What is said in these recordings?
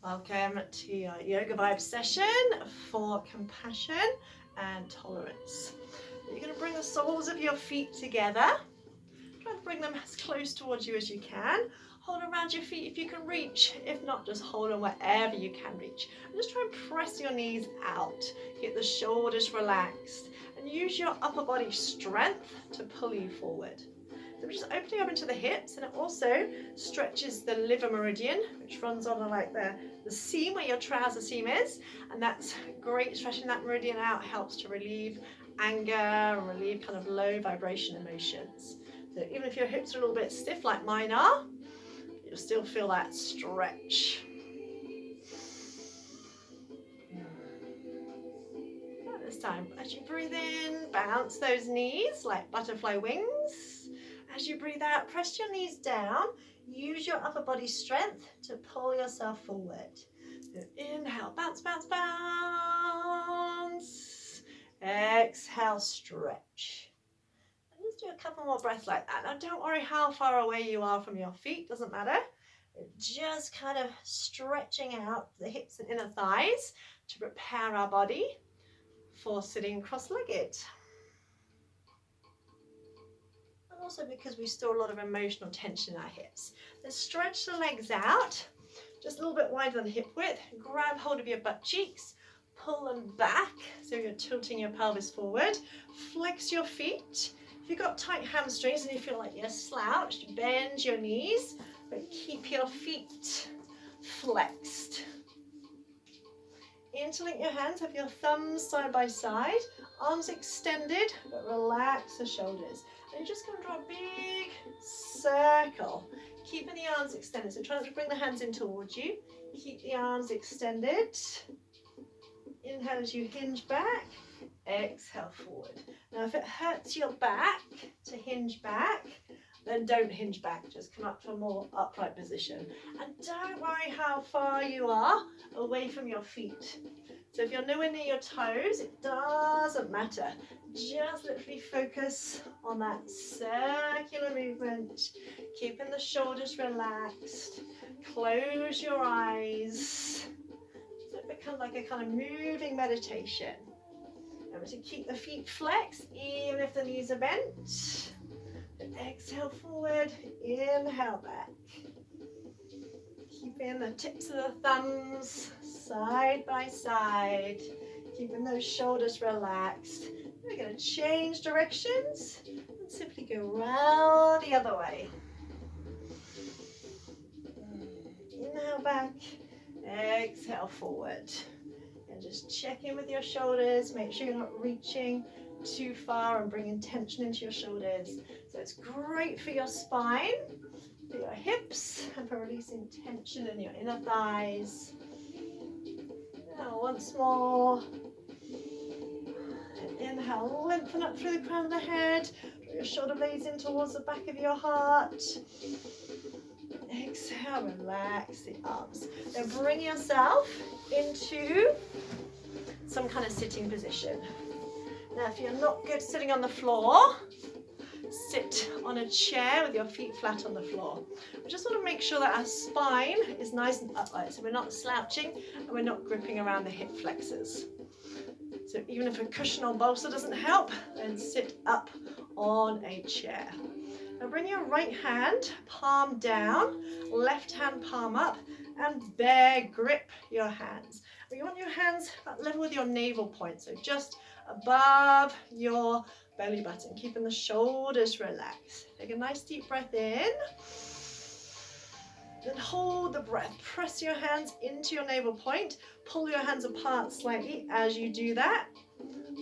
Welcome to your Yoga Vibe session for compassion and tolerance. You're going to bring the soles of your feet together. Try to bring them as close towards you as you can. Hold around your feet if you can reach. If not, just hold them wherever you can reach. And just try and press your knees out. Get the shoulders relaxed. And use your upper body strength to pull you forward. So we're just opening up into the hips, and it also stretches the liver meridian, which runs on like the seam where your trouser seam is, and that's great. Stretching that meridian out helps to relieve anger, relieve kind of low vibration emotions. So even if your hips are a little bit stiff like mine are, you'll still feel that stretch. And this time, as you breathe in, bounce those knees like butterfly wings. As you breathe out, press your knees down. Use your upper body strength to pull yourself forward. So inhale, bounce, bounce, bounce. Exhale, stretch. And just do a couple more breaths like that. Now don't worry how far away you are from your feet, doesn't matter. Just kind of stretching out the hips and inner thighs to prepare our body for sitting cross-legged. Also because we store a lot of emotional tension in our hips. Then stretch the legs out, just a little bit wider than hip width. Grab hold of your butt cheeks, pull them back so you're tilting your pelvis forward. Flex your feet. If you've got tight hamstrings and you feel like you're slouched, bend your knees, but keep your feet flexed. Interlink your hands, have your thumbs side by side, arms extended, but relax the shoulders. And you're just going to draw a big circle, keeping the arms extended. So try not to bring the hands in towards you. Keep the arms extended. Inhale as you hinge back. Exhale forward. Now if it hurts your back to hinge back, then don't hinge back. Just come up to a more upright position. And don't worry how far you are away from your feet. So if you're nowhere near your toes, it doesn't matter. Just literally focus on that circular movement, keeping the shoulders relaxed. Close your eyes. So it becomes like a kind of moving meditation. Remember to keep the feet flexed, even if the knees are bent. And exhale forward, inhale back. Keeping the tips of the thumbs side by side. Keeping those shoulders relaxed. We're going to change directions and simply go round the other way. Inhale back, exhale forward. And just check in with your shoulders. Make sure you're not reaching too far and bringing tension into your shoulders. So it's great for your spine, for your hips, and for releasing tension in your inner thighs. Now once more. Inhale, lengthen up through the crown of the head. Draw your shoulder blades in towards the back of your heart. Exhale, relax the arms. Then bring yourself into some kind of sitting position. Now, if you're not good sitting on the floor, sit on a chair with your feet flat on the floor. We just want to make sure that our spine is nice and upright, so we're not slouching and we're not gripping around the hip flexors. So even if a cushion or bolster doesn't help, then sit up on a chair. Now bring your right hand, palm down, left hand palm up, and bear grip your hands. You want your hands at level with your navel point, so just above your belly button, keeping the shoulders relaxed. Take a nice deep breath in. Then hold the breath. Press your hands into your navel point. Pull your hands apart slightly as you do that.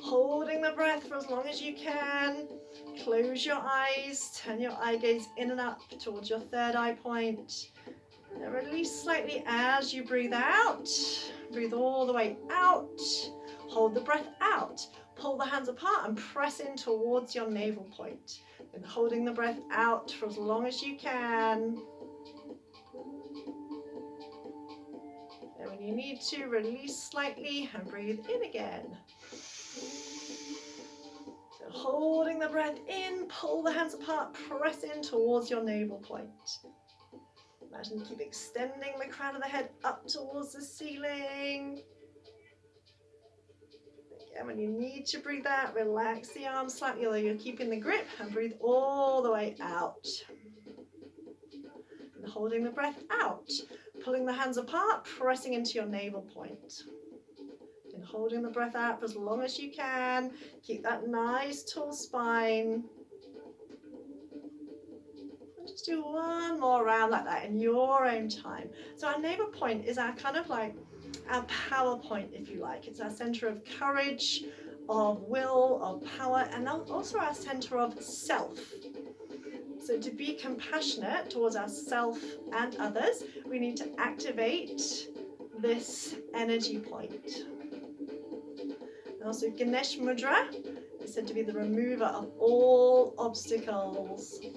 Holding the breath for as long as you can. Close your eyes. Turn your eye gaze in and up towards your third eye point. And release slightly as you breathe out. Breathe all the way out. Hold the breath out. Pull the hands apart and press in towards your navel point. And holding the breath out for as long as you can. And when you need to, release slightly and breathe in again. So holding the breath in, pull the hands apart, press in towards your navel point. Imagine you keep extending the crown of the head up towards the ceiling. Again, when you need to breathe out, relax the arms slightly, although you're keeping the grip, and breathe all the way out. And holding the breath out, pulling the hands apart, pressing into your navel point. And holding the breath out for as long as you can. Keep that nice tall spine. And just do one more round like that in your own time. So our navel point is our kind of like our power point, if you like. It's our center of courage, of will, of power, and also our center of self. So to be compassionate towards ourselves and others, we need to activate this energy point. And also Ganesh Mudra is said to be the remover of all obstacles. And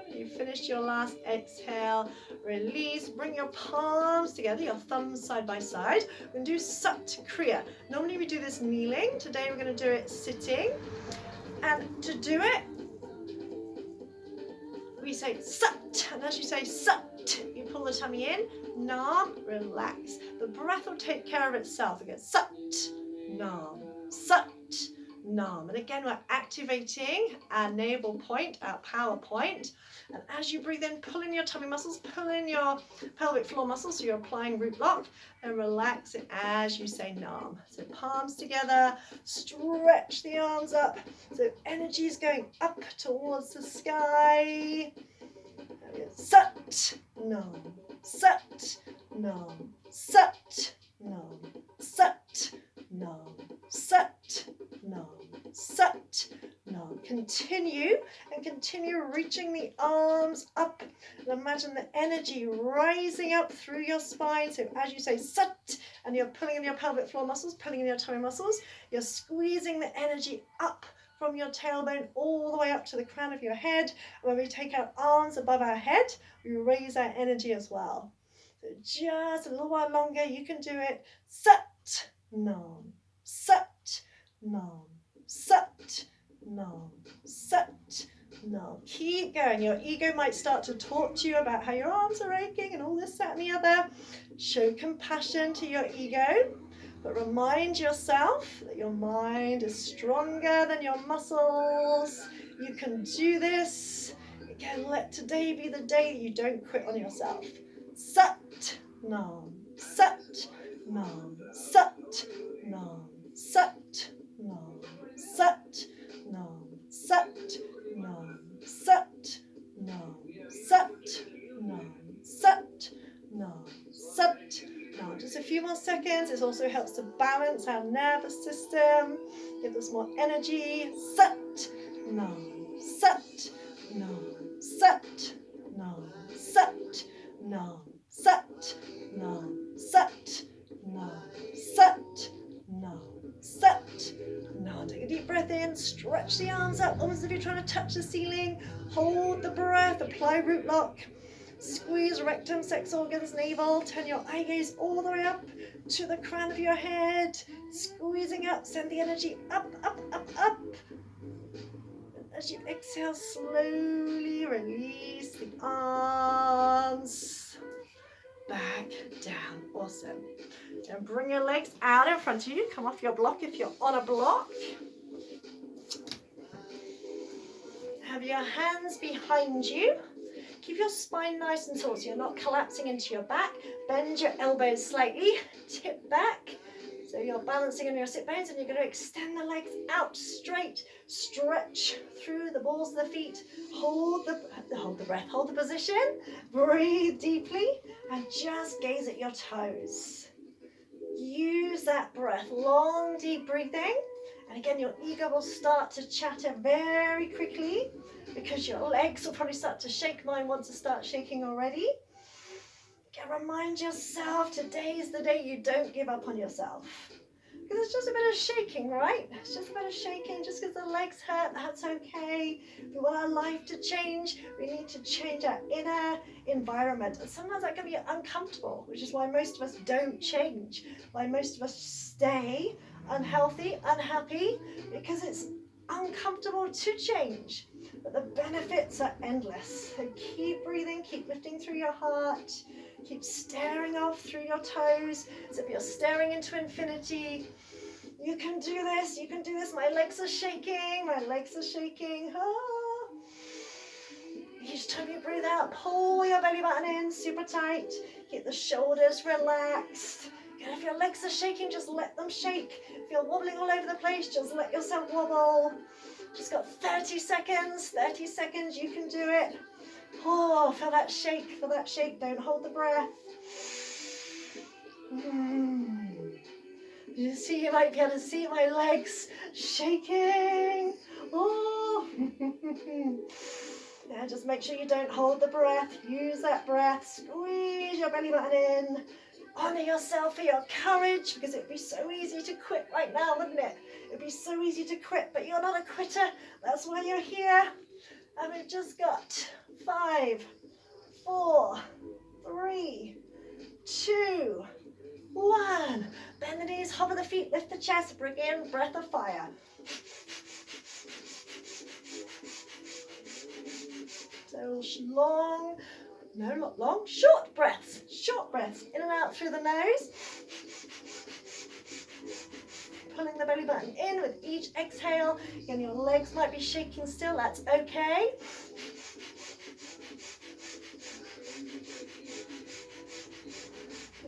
when you've finished your last exhale, release, bring your palms together, your thumbs side by side. We're going to do Sat Kriya. Normally we do this kneeling. Today we're going to do it sitting. And to do it, we say Sat. And as you say Sat, you pull the tummy in. Nam, relax. The breath will take care of itself. Again, Sat, Nam, Sat, Nam. And again, we're activating our navel point, our power point. And as you breathe in, pull in your tummy muscles, pull in your pelvic floor muscles, so you're applying root lock, and relax it as you say Nam. So palms together, stretch the arms up, so energy is going up towards the sky. Sat, Nam, Sat, Nam, Sat, Nam, Sat, Nam, Sat, Nam, Sat, Nam. Continue reaching the arms up, and imagine the energy rising up through your spine. So as you say Sat, and you're pulling in your pelvic floor muscles, pulling in your tummy muscles, you're squeezing the energy up from your tailbone all the way up to the crown of your head. When we take our arms above our head, we raise our energy as well. So just a little while longer, you can do it. Sat, Nam, Sat, Nam, Sat, Nam, Sat, Nam. Keep going. Your ego might start to talk to you about how your arms are aching and all this, that, and the other. Show compassion to your ego. But remind yourself that your mind is stronger than your muscles. You can do this. Again, let today be the day that you don't quit on yourself. Sat, Nam, Sat, Nam, Sat, Nam, Sat, Nam, Sat, Nam, Sat, Nam, Sat, Nam, Sat, Nam, Sat, Nam, Sat. Now, just a few more seconds. This also helps to balance our nervous system, give us more energy. Sat, Nam, Sat, Nam, Sat, Nam, Sat, Nam, Sat, Nam, Sat, Nam, Sat, Nam, Sat. Now take a deep breath in, stretch the arms up, almost as if you're trying to touch the ceiling. Hold the breath, apply root lock. Squeeze rectum, sex organs, navel. Turn your eye gaze all the way up to the crown of your head. Squeezing up, send the energy up, up, up, up. As you exhale, slowly release the arms back down. Awesome. And bring your legs out in front of you. Come off your block if you're on a block. Have your hands behind you. Keep your spine nice and tall so you're not collapsing into your back. Bend your elbows slightly, tip back. So you're balancing on your sit bones, and you're going to extend the legs out straight. Stretch through the balls of the feet. Hold the breath, hold the position. Breathe deeply and just gaze at your toes. Use that breath, long deep breathing. And again, your ego will start to chatter very quickly because your legs will probably start to shake. Mine wants to start shaking already. Again, remind yourself today is the day you don't give up on yourself. Because it's just a bit of shaking, right? It's just a bit of shaking. Just because the legs hurt, that's okay. If we want our life to change, we need to change our inner environment. And sometimes that can be uncomfortable, which is why most of us don't change. Why most of us stay unhealthy, unhappy, because it's uncomfortable to change, but the benefits are endless. So keep breathing, keep lifting through your heart, keep staring off through your toes as if you're staring into infinity. You can do this, you can do this. My legs are shaking, my legs are shaking. Ah. Each time you breathe out, pull your belly button in super tight. Keep the shoulders relaxed. And if your legs are shaking, just let them shake. If you're wobbling all over the place, just let yourself wobble. Just got 30 seconds, you can do it. Oh, feel that shake, don't hold the breath. You see, you might be able to see my legs shaking. Oh. Yeah, just make sure you don't hold the breath. Use that breath. Squeeze your belly button in. Honor yourself for your courage, because it would be so easy to quit right now, wouldn't it? It would be so easy to quit, but you're not a quitter. That's why you're here. And we've just got 5, 4, 3, 2, 1. Bend the knees, hover the feet, lift the chest, bring in breath of fire. So long, no, not long, short breaths, in and out through the nose. Pulling the belly button in with each exhale. Again, your legs might be shaking still, that's okay.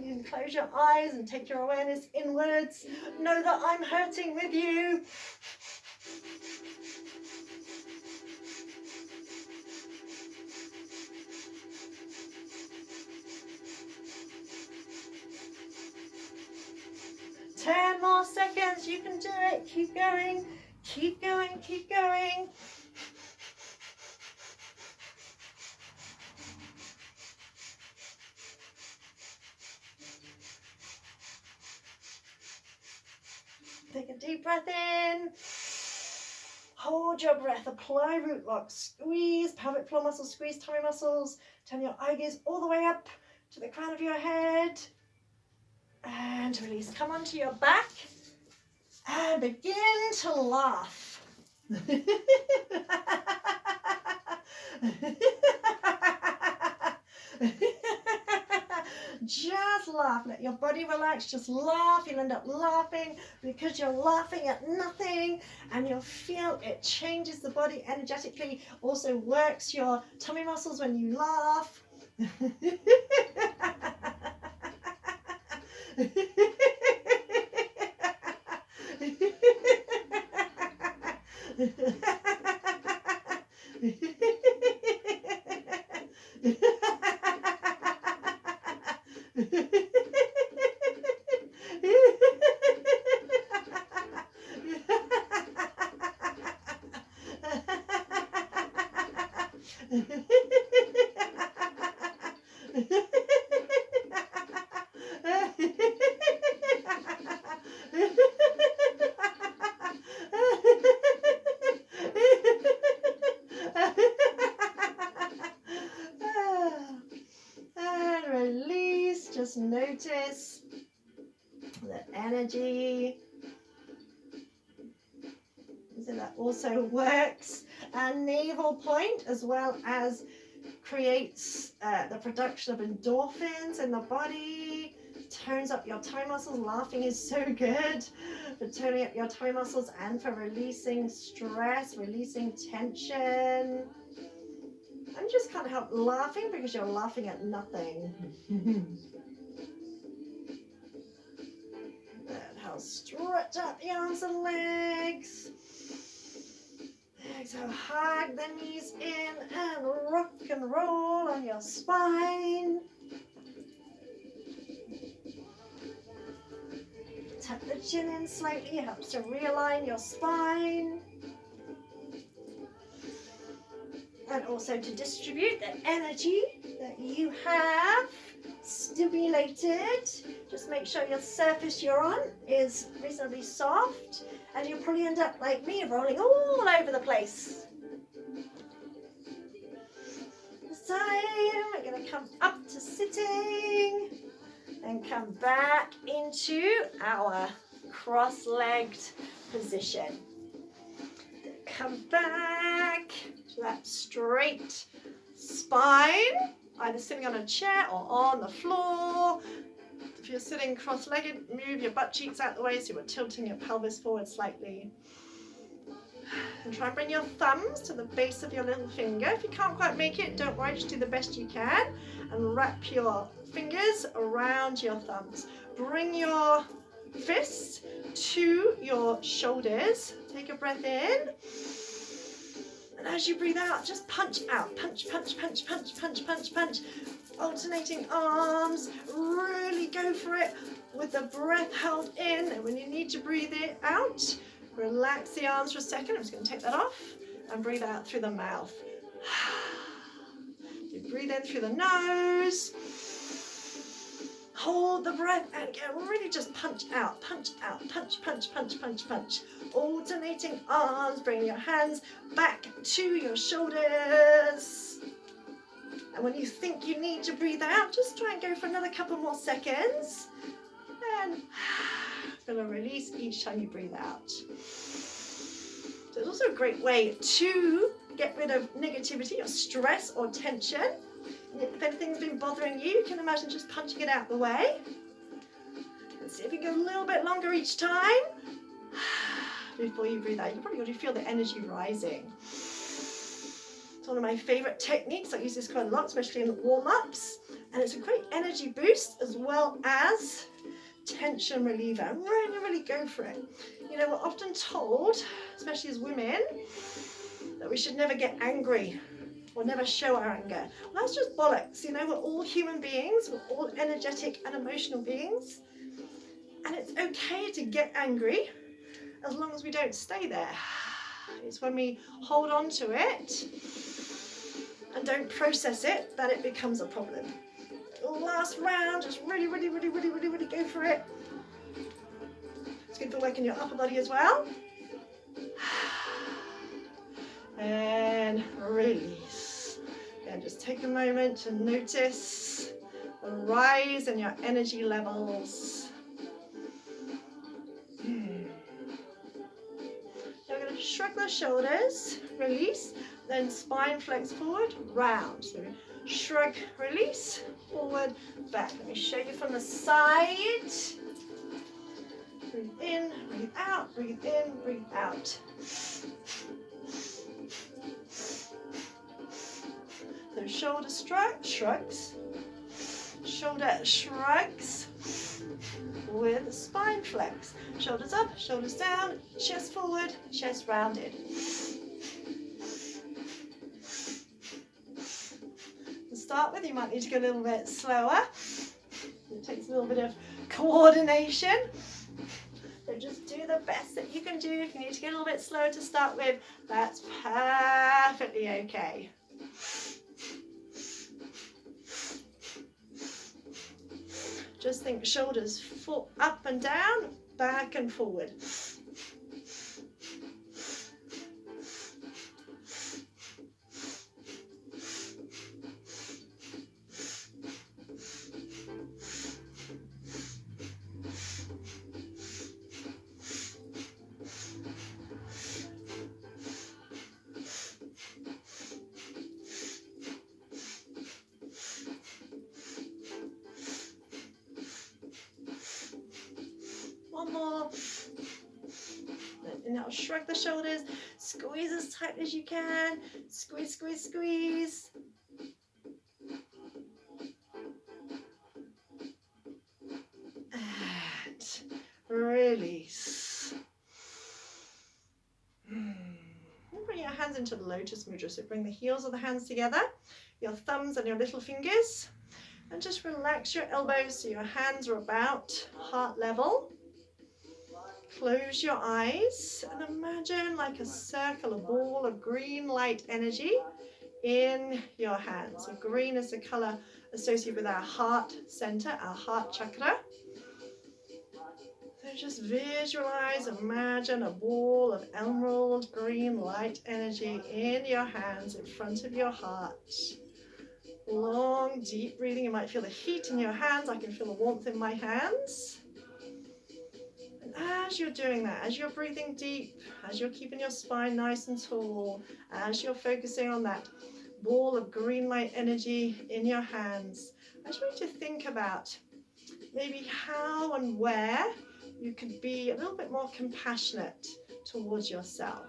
You can close your eyes and take your awareness inwards. Know that I'm hurting with you. Ten more seconds, you can do it. Keep going, keep going, keep going. Take a deep breath in. Hold your breath, apply root lock, squeeze pelvic floor muscles, squeeze tummy muscles. Turn your eye gaze all the way up to the crown of your head. And release. Come onto your back and begin to laugh. Just laugh, let your body relax, just laugh. You'll end up laughing because you're laughing at nothing, and you'll feel it changes the body energetically, also works your tummy muscles when you laugh. And release, just notice the energy. So that also works a navel point, as well as creates the production of endorphins in the body, tones up your tummy muscles. Laughing is so good for toning up your tummy muscles and for releasing stress, releasing tension. And you just can't help laughing because you're laughing at nothing. Inhale, stretch out the arms and legs. Exhale, hug the knees in and rock and roll on your spine. Tuck the chin in slightly, helps to realign your spine. And also to distribute the energy that you have stimulated. Just make sure your surface you're on is reasonably soft, and you'll probably end up like me, rolling all over the place. This time we're going to come up to sitting and come back into our cross-legged position. come back to that straight spine, either sitting on a chair or on the floor. If you're sitting cross-legged, move your butt cheeks out the way so you're tilting your pelvis forward slightly. And try and bring your thumbs to the base of your little finger. If you can't quite make it, don't worry, just do the best you can. And wrap your fingers around your thumbs. Bring your fists to your shoulders. Take a breath in. And as you breathe out, just punch out. Punch, punch, punch, punch, punch, punch, punch. Alternating arms. Really go for it with the breath held in. And when you need to breathe it out, relax the arms for a second. I'm just going to take that off and breathe out through the mouth. You breathe in through the nose. Hold the breath and again, really just punch out, punch, punch, punch, punch, punch. Alternating arms, bring your hands back to your shoulders. And when you think you need to breathe out, just try and go for another couple more seconds. And going to release each time you breathe out. So it's also a great way to get rid of negativity or stress or tension. If anything's been bothering you, you can imagine just punching it out the way. And see if you can go a little bit longer each time. Before you breathe out, you can probably already feel the energy rising. It's one of my favourite techniques. I use this quite a lot, especially in warm-ups. And it's a great energy boost as well as tension reliever. Really, really go for it. You know, we're often told, especially as women, that we should never get angry or never show our anger. Well, that's just bollocks. You know, we're all human beings. We're all energetic and emotional beings. And it's okay to get angry as long as we don't stay there. It's when we hold on to it and don't process it that it becomes a problem. Last round, just really, really, really, really, really, really go for it. It's good for working your upper body as well. And release. And just take a moment to notice the rise in your energy levels. Now we're going to shrug the shoulders, release, then spine flex forward, round. So shrug, release, forward, back. Let me show you from the side. Breathe in, breathe out, breathe in, breathe out. So shoulder shrugs, shoulder shrugs with spine flex. Shoulders up, shoulders down, chest forward, chest rounded. To start with, you might need to go a little bit slower. It takes a little bit of coordination. So just do the best that you can do. If you need to get a little bit slower to start with, that's perfectly okay. Just think shoulders up and down, back and forward. One more. And now shrug the shoulders, squeeze as tight as you can, squeeze, squeeze, squeeze. And release. Bring your hands into the lotus mudra. So bring the heels of the hands together, your thumbs and your little fingers, and just relax your elbows so your hands are about heart level. Close your eyes and imagine like a circle, a ball of green light energy in your hands. So green is the color associated with our heart center, our heart chakra. So just visualize, imagine a ball of emerald green light energy in your hands in front of your heart. Long, deep breathing. You might feel the heat in your hands. I can feel the warmth in my hands. And as you're doing that, as you're breathing deep, as you're keeping your spine nice and tall, as you're focusing on that ball of green light energy in your hands, I just want you to think about maybe how and where you could be a little bit more compassionate towards yourself.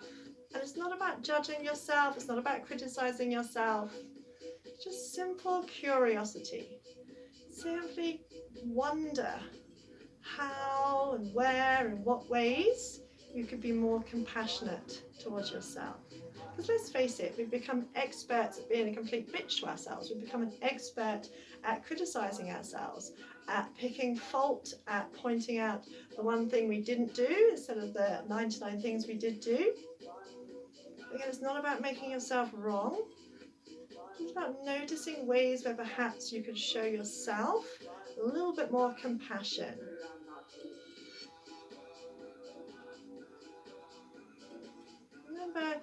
And it's not about judging yourself, it's not about criticizing yourself, it's just simple curiosity. Simply wonder how and where and what ways you could be more compassionate towards yourself. Because let's face it, we've become experts at being a complete bitch to ourselves. We've become an expert at criticizing ourselves, at picking fault, at pointing out the one thing we didn't do instead of the 99 things we did do. Again, it's not about making yourself wrong. It's about noticing ways where perhaps you could show yourself a little bit more compassion. Remember,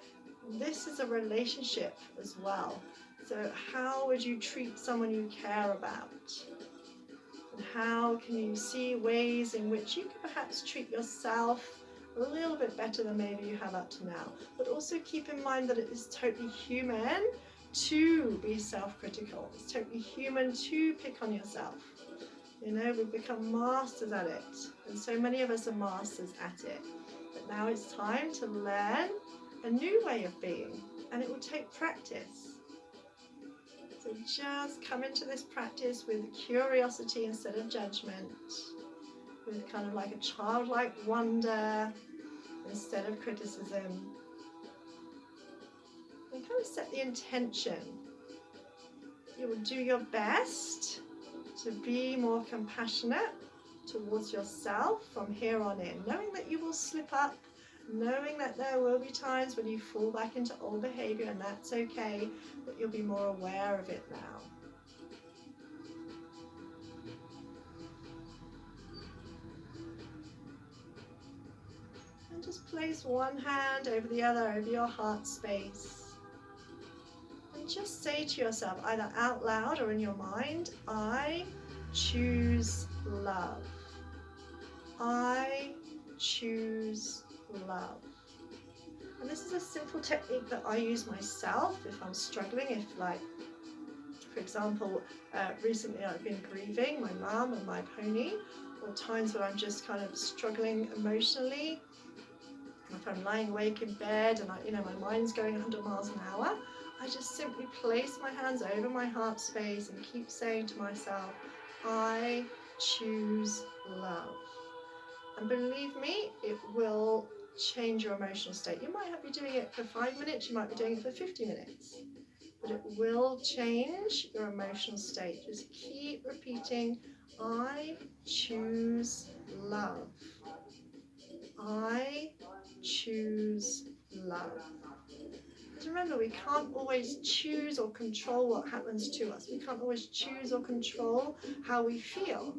this is a relationship as well. So how would you treat someone you care about? And how can you see ways in which you can perhaps treat yourself a little bit better than maybe you have up to now? But also keep in mind that it is totally human to be self-critical. It's totally human to pick on yourself. You know, we've become masters at it. And so many of us are masters at it. But now it's time to learn a new way of being, and it will take practice. So just come into this practice with curiosity instead of judgment, with kind of like a childlike wonder instead of criticism. And kind of set the intention. You will do your best to be more compassionate towards yourself from here on in, knowing that you will slip up, knowing that there will be times when you fall back into old behavior, and that's okay, but you'll be more aware of it now. And just place one hand over the other over your heart space. And just say to yourself, either out loud or in your mind, I choose love. I choose love. And this is a simple technique that I use myself if I'm struggling, if like, for example, recently I've been grieving my mum and my pony, or times when I'm just kind of struggling emotionally. If I'm lying awake in bed and my mind's going 100 miles an hour, I just simply place my hands over my heart space and keep saying to myself, I choose love. And believe me, it will change your emotional state. You might be doing it for 5 minutes, you might be doing it for 50 minutes, but it will change your emotional state. Just keep repeating, I choose love. I choose love. Because remember, we can't always choose or control what happens to us. We can't always choose or control how we feel.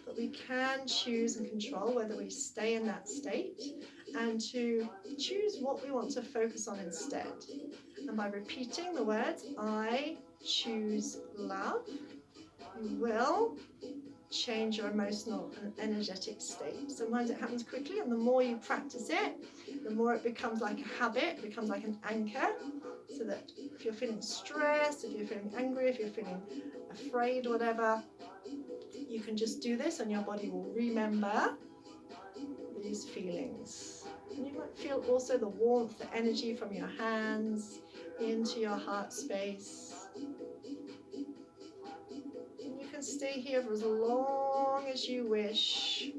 But we can choose and control whether we stay in that state and to choose what we want to focus on instead. And by repeating the words, I choose love, you will change your emotional and energetic state. Sometimes it happens quickly, and the more you practice it, the more it becomes like a habit, it becomes like an anchor, so that if you're feeling stressed, if you're feeling angry, if you're feeling afraid, whatever, you can just do this and your body will remember these feelings. And you might feel also the warmth, the energy from your hands into your heart space. And you can stay here for as long as you wish.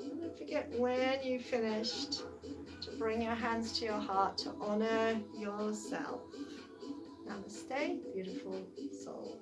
And don't forget when you finished to bring your hands to your heart to honor yourself. Namaste, beautiful soul.